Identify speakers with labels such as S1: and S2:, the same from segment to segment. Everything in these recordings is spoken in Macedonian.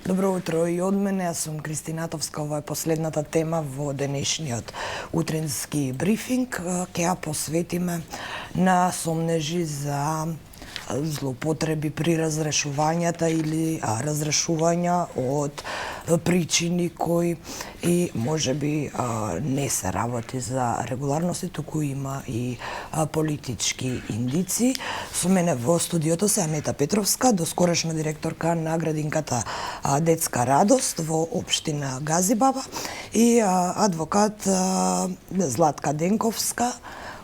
S1: Добро утро и од мене, јас сум Кристина Атовска. Ова е последната тема во денешниот утрински брифинг. Ќе ја посветиме на сомнежи за злоупотреби при разрешувањата или разрешувања од причини кои и можеби не се работи за регуларности, туку има и политички индици. Со мене во студиото се Анета Петровска, доскорешна директорка на градинката Детска радост во општина Газибаба, и адвокат Златка Денковска,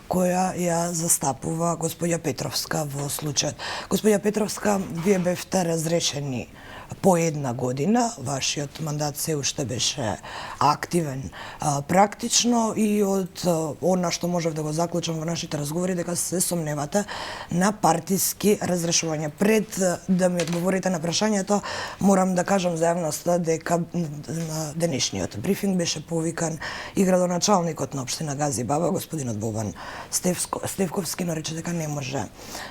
S1: која ја застапува господја Петровска во случајот. Господја Петровска, вие бевте разрешени по една година, вашиот мандат се уште беше активен практично, и од она што можев да го заклучам во нашите разговори, дека се сомневате на партиски разрешувања. Пред да ми одговорите на прашањето, морам да кажам за јавноста дека на денешниот брифинг беше повикан и градоначалникот на општина Газибаба, господинот Бобан Стевковски, но рече дека не може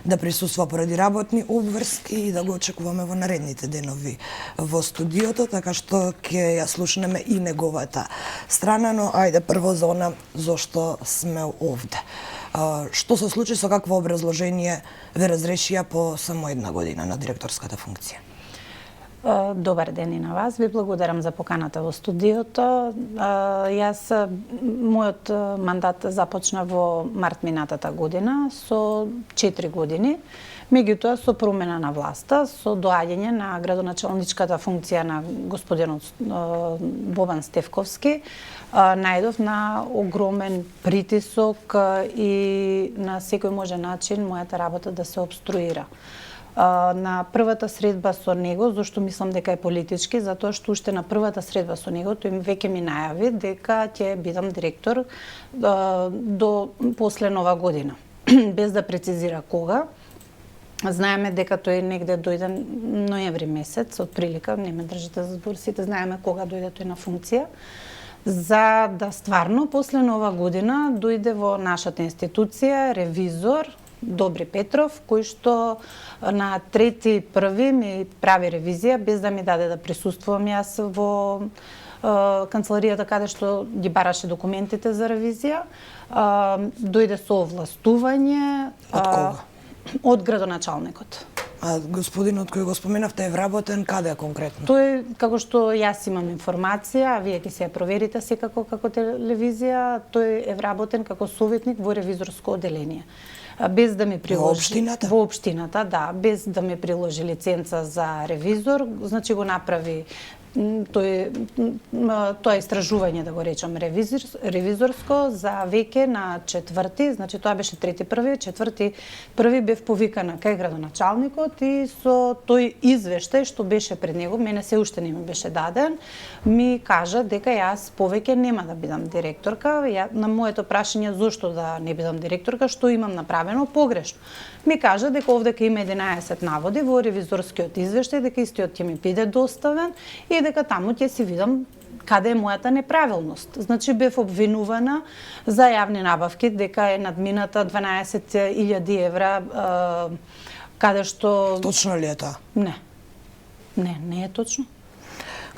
S1: да присуства поради работни обврски и да го очекуваме во наредните денови во студиото, така што ќе ја слушнеме и неговата страна, но ајде прво за она зошто сме овде. Што се случи, со какво образложение ве разрешија по само една година на директорската функција?
S2: Добар ден и на вас. Ви благодарам за поканата во студиото. Мојот мандат започна во март минатата година со 4 години. Меѓутоа, со промена на власта, со доаѓање на градоначалничката функција на господинот Бобан Стевковски, најдов на огромен притисок и на секој можен начин мојата работа да се обструира. На првата средба со него, зашто мислам дека е политички, затоа што уште на првата средба со него тој веќе ми најави дека ќе бидам директор до после нова година, без да прецизира кога. Знаеме дека тој негде дојде ноември месец, од прилика, не ме држите за збор, сите знаеме кога дојде тој на функција, за да стварно после нова година дојде во нашата институција ревизор Добри Петров, кој што на 3.1. ми прави ревизија, без да ми даде да присуствувам јас во канцеларијата каде што ги бараше документите за ревизија. Дојде со овластување.
S1: Од кога?
S2: Од градоначалникот.
S1: А господинот кој го споменавте е вработен каде конкретно?
S2: Тој, како што јас имам информација, а вие ќе се ја проверите секако како телевизија, тој е вработен како советник во ревизорско одделение. Без да ми приложи...
S1: Во општината?
S2: Во општината, да. Без да ми приложи лиценца за ревизор, значи го направи тоа истражување, да го речам, ревизорско за веќе на 4, значи тоа беше 3.1, 4.1 бев повикана кај градоначалникот и со тој извештај што беше пред него, мене се уште не ми беше даден, ми кажа дека јас повеќе нема да бидам директорка. На моето прашање зошто да не бидам директорка, што имам направено погрешно, ми кажа дека овдека има 11 наводи во ревизорскиот извештај, дека истиот ќе ми биде доставен и дека таму ќе си видам каде е мојата неправилност. Значи бев обвинувана за јавни набавки, дека е надмината 12.000 евра, каде што...
S1: Точно ли е тоа?
S2: Не е точно.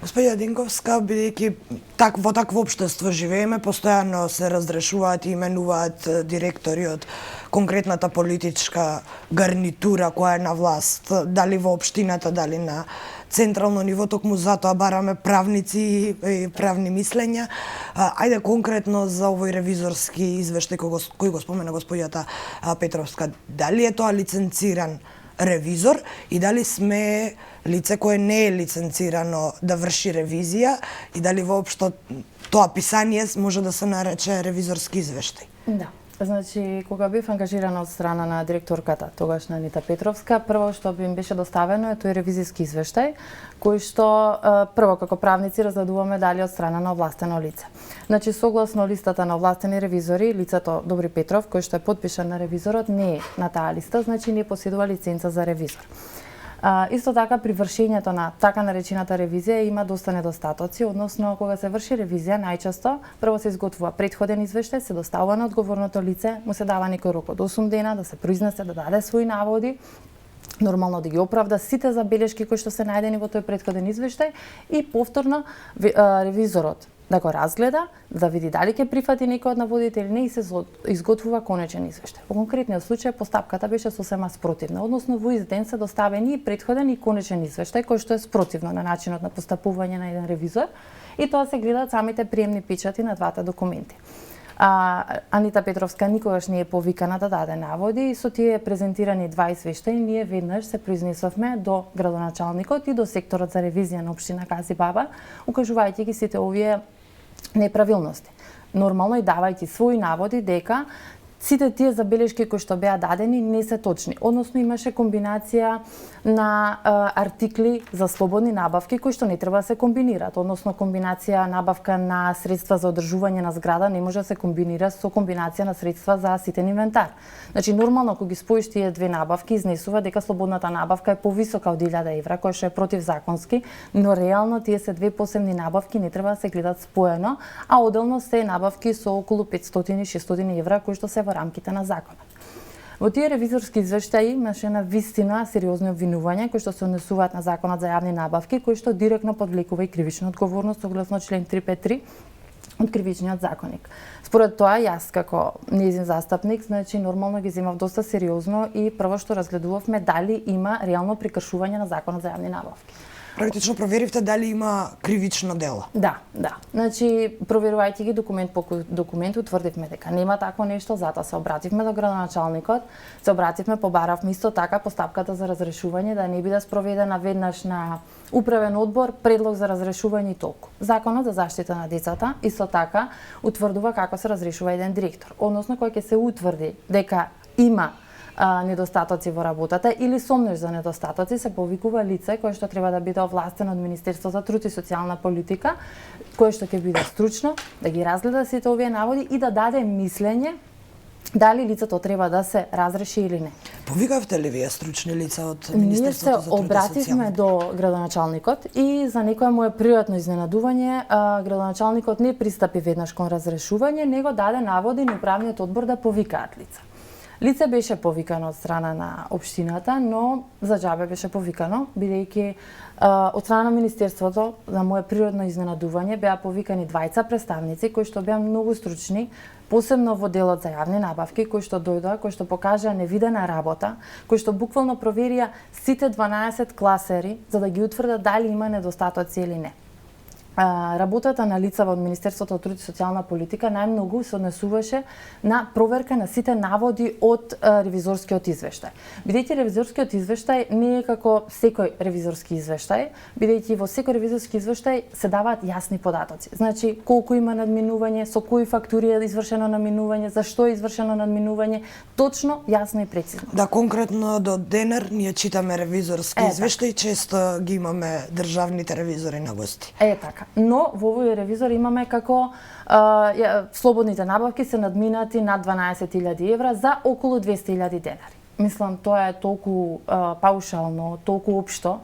S1: Господја Денковска, бидејќи во такво општество живееме, постојано се разрешуваат и именуваат директори од конкретната политичка гарнитура која е на власт, дали во општината, дали на централно ниво, токму затоа бараме правници и правни мислења. Ајде конкретно за овој ревизорски извештај кој го спомена господјата Петровска, дали е тоа лиценциран ревизор и дали сме лице кое не е лиценцирано да врши ревизија и дали воопшто тоа писание може да се нарече ревизорски извештај?
S3: Да. Значи, кога бев ангажирана од страна на директорката, тогашна Анита Петровска, прво што би им беше доставено е тој ревизиски извештај, кој што прво како правници разгледуваме дали од страна на овластено лице. Значи, согласно листата на овластени ревизори, лицето Добри Петров, кој што е подпишан на ревизорот, не е на таа листа, значи не поседува лиценца за ревизор. Исто така, при вршењето на така наречената ревизија има доста недостатоци, односно кога се врши ревизија, најчесто прво се изготвува претходен извештај, се доставува на одговорното лице, му се дава некој рок од 8 дена да се произнесе, да даде своји наводи, нормално да ги оправда сите забелешки кои што се најдени во тој претходен извештај и повторно ревизорот да го разгледа, да види дали ќе прифати некој од наводите или не и се изготвува конечен извештај. Во конкретниот случај постапката беше сосема спротивна, односно во ист ден се доставени и претходен и конечен извештај кој што е спротивно на начинот на постапување на еден ревизор и тоа се гледаат самите приемни печати на двата документи. Анита Петровска никогаш не е повикана да даде наводи и со тие презентирани два извештаи ние веднаш се произнесовме до градоначалникот и до секторот за ревизија на општина Гази Баба, укажувајќи ги сите овие неправилности. Нормално и давајќи своји наводи дека сите тие забелешки кои што беа дадени не се точни. Односно имаше комбинација на артикли за слободни набавки кои што не треба да се комбинираат. Односно комбинација набавка на средства за одржување на зграда не може да се комбинира со комбинација на средства за ситен инвентар. Значи нормално кога ги споиш тие две набавки изнесува дека слободната набавка е повисока од 1000 евра, која што е противзаконски, но реално тие се две посебни набавки, не треба да се гледат споено, а одделно се набавки со околу 500-600 евра кои што се во рамките на законот. Во тие ревизорски извештаи имаше на вистина сериозни обвинувања кои што се однесуваат на Законот за јавни набавки, кои што директно подвлекува и кривична одговорност согласно член 353 од Кривичниот законник. Според тоа, јас како нејзин застапник, значи нормално ги земав доста сериозно и прво што разгледувавме дали има реално прекршување на Законот за јавни набавки.
S1: Практично проверивте дали има кривично дело.
S3: Да. Значи, проверувајќи ги документ по документ, утврдивме дека нема такво нешто, затоа се обративме до градоначалникот, се обративме, побаравме исто така постапката за разрешување да не биде спроведена веднаш на управен одбор, предлог за разрешување и толку. Законот за заштита на децата исто така утврдува како се разрешува еден директор. Односно, кој ќе се утврди дека има недостатоци во работата или сомнеш за недостатоци, се повикува лице кое што треба да биде овластено од Министерството за труд и социјална политика, кое што ќе биде стручно, да ги разгледа сите овие наводи и да даде мислење дали лицето треба да се разреши или не.
S1: Повикавте ли вие стручни лица од Министерството за труд и социјална?
S3: Ние се обративме до градоначалникот и за некое мое пријатно изненадување, градоначалникот не пристапи веднаш кон разрешување, него даде наводи на управниот одбор да повикаат лица. Лице беше повикано од страна на општината, но за џабе беше повикано, бидејќи од страна на Министерството, за мое природно изненадување, беа повикани двајца представници кои што беа многу стручни, посебно во делот за јавни набавки, кои што дојдоа, кои што покажаа невидена работа, кои што буквално проверија сите 12 класери за да ги утврдат дали има недостатоци или не. Работата на лица во Министерството за труд и социјална политика најмногу се однесуваше на проверка на сите наводи од ревизорскиот извештај. Бидејќи ревизорскиот извештај не е како секој ревизорски извештај, бидејќи во секој ревизорски извештај се даваат јасни податоци. Значи, колку има надминување, со кои фактури е извршено надминување, зашто е извршено надминување, точно, јасно и прецизно.
S1: Да, конкретно до денер ние читаме ревизорски извештаи, често ги имаме државните ревизори на гости.
S3: Така. Но во овој ревизор имаме како слободните набавки се надминати над 12.000 евра за околу 200.000 денари. Мислам, тоа е толку паушално, толку општо,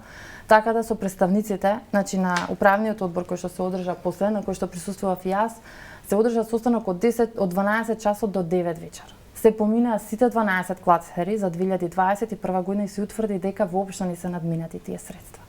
S3: така да со представниците, значи на управниот одбор кој што се одржа после, на кој што присуствував и јас, се одржа состанок од 12 часот до 9 вечер. Се поминаа сите 12 класери за 2021 година и се утврди дека воопшто не се надминати тие средства.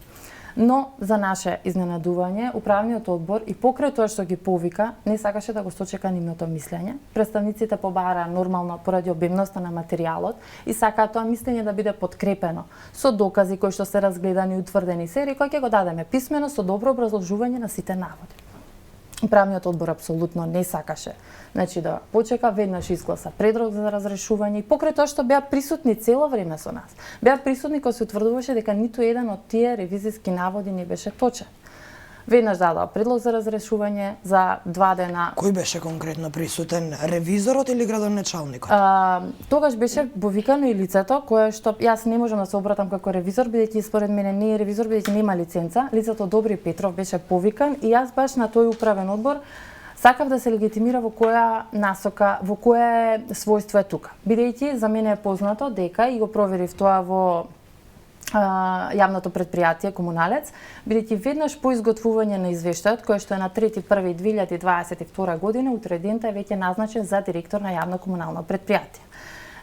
S3: Но, за наше изненадување, управниот одбор и покрај тоа што ги повика, не сакаше да го сочека нивното мислење. Представниците побара нормално поради обемноста на материјалот и сакаа тоа мислење да биде подкрепено со докази кои што се разгледани и утврдени се, рекоа ќе го дадеме писмено со добро образложување на сите наводи. Управниот одбор апсолутно не сакаше, значи да почека, веднаш изгласа предлог за разрешување и покрај тоа што беа присутни цело време со нас. Беа присутни кога се утврдуваше дека ниту еден од тие ревизиски наводи не беше точен. Веднаш дадоа предлог за разрешување за 2 дена.
S1: Кој беше конкретно присутен, ревизорот или градоначалникот?
S3: Тогаш беше повикано и лицето кое што јас не можам да се обратам како ревизор, бидејќи според мене не е ревизор, бидејќи нема лиценца. Лицето Добри Петров беше повикан и јас баш на тој управен одбор сакав да се легитимира во која насока, во кое својство е тука. Бидејќи за мене е познато дека и го проверив тоа во јавното предпријатие Комуналец, бидејќи веднаш по изготвување на извештајот, кој што е на 3.1.2022 година, утредента е веќе назначен за директор на јавно комунално предпријатие.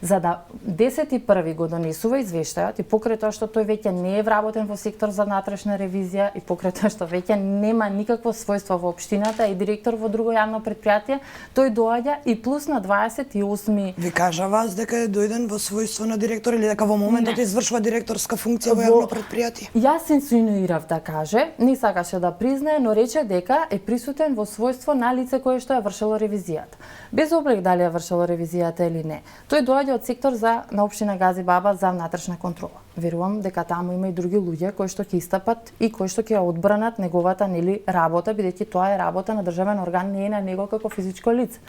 S3: За да 11. го донесува извештајот и покрај тоа што тој веќе не е вработен во сектор за внатрешна ревизија и покрај тоа што веќе нема никакво својство во општината и директор во друго јавно предпријатие, тој доаѓа и плюс на 28.
S1: Ви кажа вас дека е дојден во својство на директор или дека во моментот извршува директорска функција во јавно предпријатие?
S3: Јас инсинуирав да каже, не сакаше да признае, но рече дека е присутен во својство на лице кое што ја вршело ревизијата. Без оглед дали ја вршело ревизијата или не. Тој доаѓа од сектор на општина Гази Баба за внатрешна контрола. Верувам дека таму има и други луѓе кои што ќе истапат и кои што ќе одбранат неговата работа, бидејќи тоа е работа на државен орган, не е на него како физичко лице.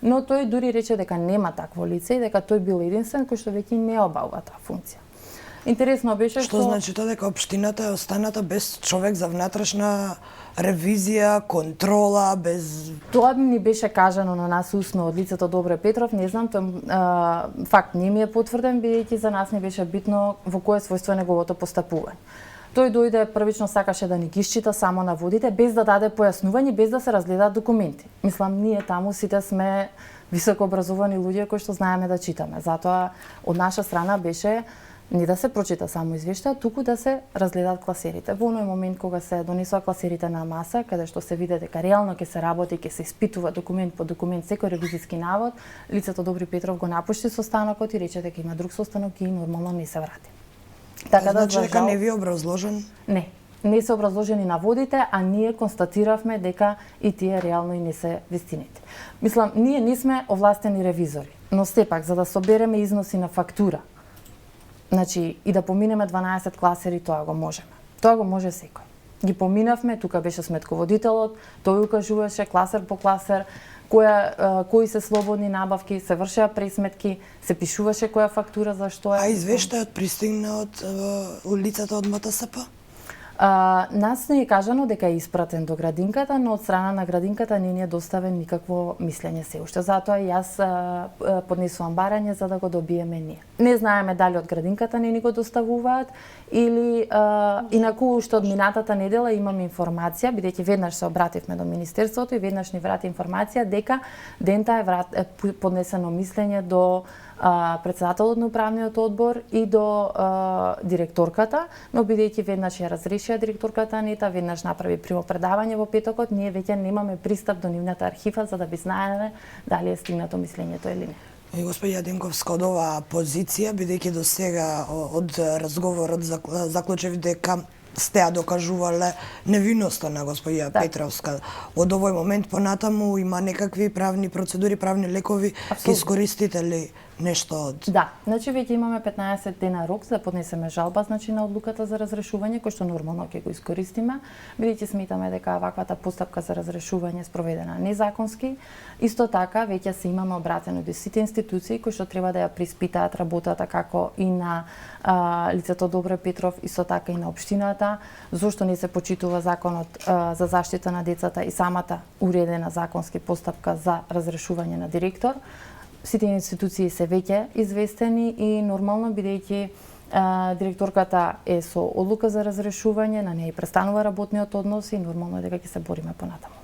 S3: Но тој дури рече дека нема такво лице и дека тој бил единствен кој што веќе не обавува таа функција. Интересно беше
S1: што значи тоа дека општината е останата без човек за внатрешна ревизија, контрола, без...
S3: Тоа ни беше кажано на нас усно од лицето Добре Петров, не знам, тој факт не ми е потврден, бидејќи за нас не беше битно во кое својство е неговото постапување. Тој дојде првично сакаше да ни ги исчита само наводите, без да даде појаснување, без да се разгледаат документи. Мислам, ние таму сите сме високо образовани луѓе кои што знаеме да читаме. Затоа од наша страна беше не да се прочита само извештај, туку да се разгледаат класерите. Во оној момент кога се донесоа класерите на маса, каде што се виде дека реално ќе се работи, ќе се испитува документ по документ секој ревизиски навод, лицето Добри Петров го напушти состанокот и рече дека има друг состанок и нормално не се врати.
S1: Така да значи дека не ви е образложен?
S3: Не се образложени наводите, а ние констатиравме дека и тие реално и не се вистините. Мислам, ние не сме овластени ревизори, но сепак за да собереме износи на фактура, значи и да поминеме 12 класери, тоа го можеме. Тоа го може секој. Ги поминавме, тука беше сметководителот, тој укажуваше класер по класер, кои се слободни набавки, се вршеа пресметки, се пишуваше која фактура за што е.
S1: А извештајот пристигна од лицата од МТСП?
S3: Нас не е кажано дека е испратен до градинката, но од страна на градинката не ни е доставен никакво мислење се уште. Затоа јас поднесувам барање за да го добиеме ние. Не знаеме дали од градинката не ни го доставуваат или инаку уште од минатата недела имам информација, бидејќи веднаш се обративме до Министерството и веднаш ни врати информација дека дента е поднесено мислење до председателот на управниот одбор и до директорката, но бидејќи веднаш ја разрешија директорката Анета, веднаш направи примопредавање во петокот, ние веќе немаме пристап до нивната архива за да би знаеле дали е стигнато мислењето или не.
S1: И господја Димковска, од оваа позиција, бидејќи до сега од разговорот заклучив дека сте ја докажувале невиноста на господја Петровска. Од овој момент понатаму има некакви правни процедури, правни лекови, ќе искористите ли нешто од...
S3: Да, значи веќе имаме 15 дена рок за да поднесеме жалба значи на одлуката за разрешување, кој што нормално ќе го искористиме, бидејќи сметаме дека ваквата постапка за разрешување е спроведена незаконски. Исто така веќе се имаме обратено до сите институции кои што треба да ја приспитаат работата како и на лицето Добре Петров, исто така и на општината, зошто не се почитува законот за заштита на децата и самата уредена законски постапка за разрешување на директор. Сите институции се веќе известени и нормално бидејќи директорката е со одлука за разрешување, на неја престанува работниот однос и нормално е дека ќе се бориме понатаму.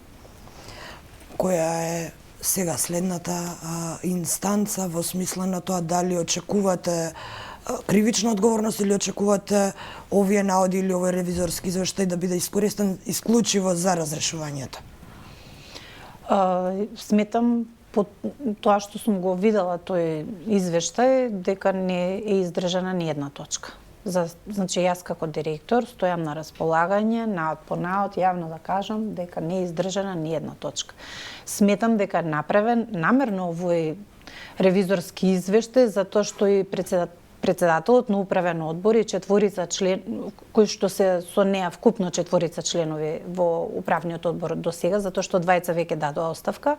S1: Која е сега следната инстанца во смисла на тоа дали очекувате кривична одговорност или очекувате овие наоди или овој ревизорски извештај да биде искористен исклучиво за разрешувањето?
S2: Сметам по тоа што сум го видела тој извештај дека не е издржана ни една точка. Значи јас како директор стојам на располагање наод по наод јавно да кажам дека не е издржана ни една точка. Сметам дека е направен намерно овој ревизорски извештај затоа што и председателот на управен одбор и четворица член кои што се со неа вкупно четворица членови во управниот одбор до сега, затоа што двајца веќе дадоа оставка,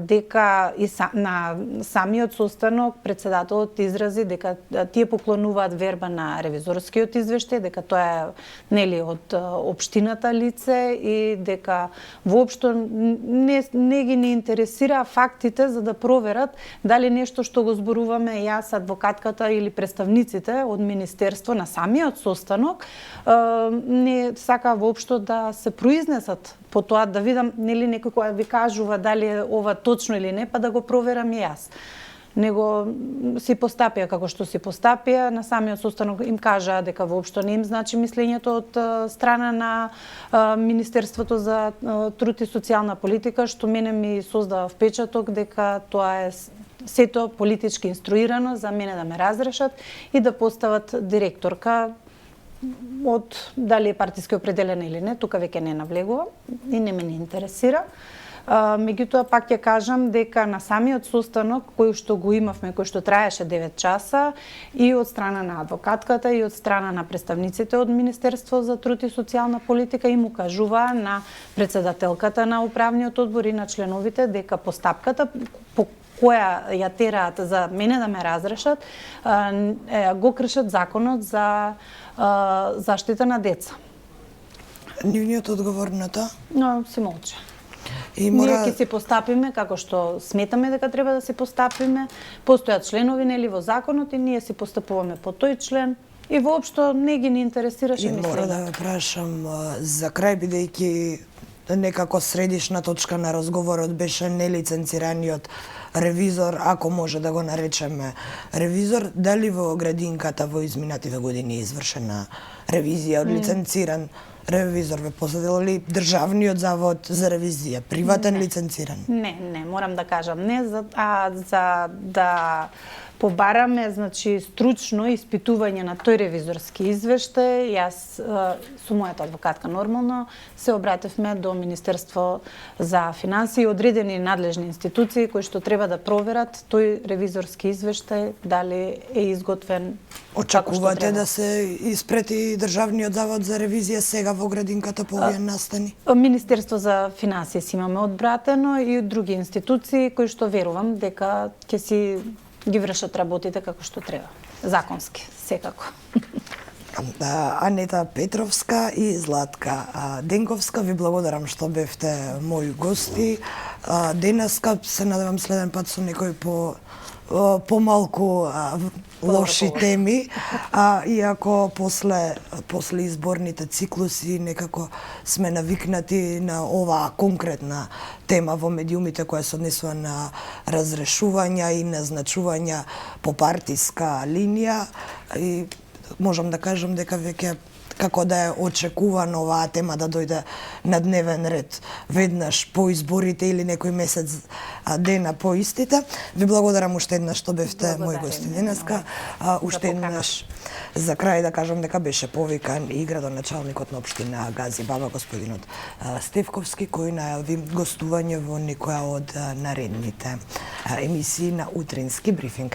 S2: дека и на самиот состанок председателот изрази дека тие поклонуваат верба на ревизорскиот извештај, дека тоа е нели од општината лице и дека воопшто не ги не интересира фактите за да проверат дали нешто што го зборуваме јас, адвокатката или представниците од Министерство на самиот состанок не сака воопшто да се произнесат по тоа, да видам нели некој кој ви кажува дали е ова точно или не, па да го проверам и јас. него си постапија како што си постапија. На самиот состанок им кажаа дека воопшто не им значи мислењето од страна на Министерството за труд и социјална политика, што мене ми создава впечаток дека тоа е сето политички инструирано за мене да ме разрешат и да постават директорка од дали е партиски определена или не, тука веќе не навлегува и не ме интересира. Меѓутоа, пак ќе кажам дека на самиот состанок кој што го имавме, кој што траеше 9 часа, и од страна на адвокатката и од страна на представниците од Министерство за труд и социјална политика им укажуваа на председателката на управниот одбор и на членовите дека постапката по која ја тераат за мене да ме разрешат, го кршат законот за заштита на деца.
S1: Нивниот одговор на тоа?
S2: Но се молча.
S1: И
S2: Ние ќе се постапиме како што сметаме дека треба да се постапиме. Постојат членови нели во законот и ние се постапуваме по тој член и воопшто не ги не интересираше
S1: мислењето. И мора да ве прашам за крај, бидејќи некако средишна точка на разговорот беше нелиценцираниот ревизор, ако може да го наречеме ревизор, дали во градинката во изминативе години е извршена ревизија од лиценциран ревизор? Ве посетил ли Државниот завод за ревизија, приватен лиценциран?
S2: Не, морам да кажам не, за да побараме, значи, стручно испитување на тој ревизорски извештај. Јас со мојата адвокатка нормално се обративме до Министерство за финансии и одредени надлежни институции кои што треба да проверат тој ревизорски извештај дали е изготвен.
S1: Очекувате да се испрети Државниот завод за ревизија сега во градинката по овие настани?
S2: Министерство за финансии си имаме одбратено и други институции кои што верувам дека ќе си ги вршат работите како што треба. Законски, секако.
S1: Анета Петровска и Златка Денковска, ви благодарам што бевте мои гости. Денеска се надевам следен пат со некој помалку лоши теми, иако после изборните циклуси некако сме навикнати на оваа конкретна тема во медиумите која се однесува на разрешувања и назначувања по партиска линија, и можам да кажам дека веќе како да е очекувано оваа тема да дојде на дневен ред веднаш по изборите или некој месец дена по истите. Ви благодарам уште еднаш што бевте мои гости денеска. Уште еднаш за крај да кажам дека беше повикан и градоначалникот на општина Гази Баба, господинот Стевковски, кој најави гостување во некоја од наредните емисии на утрински брифинг.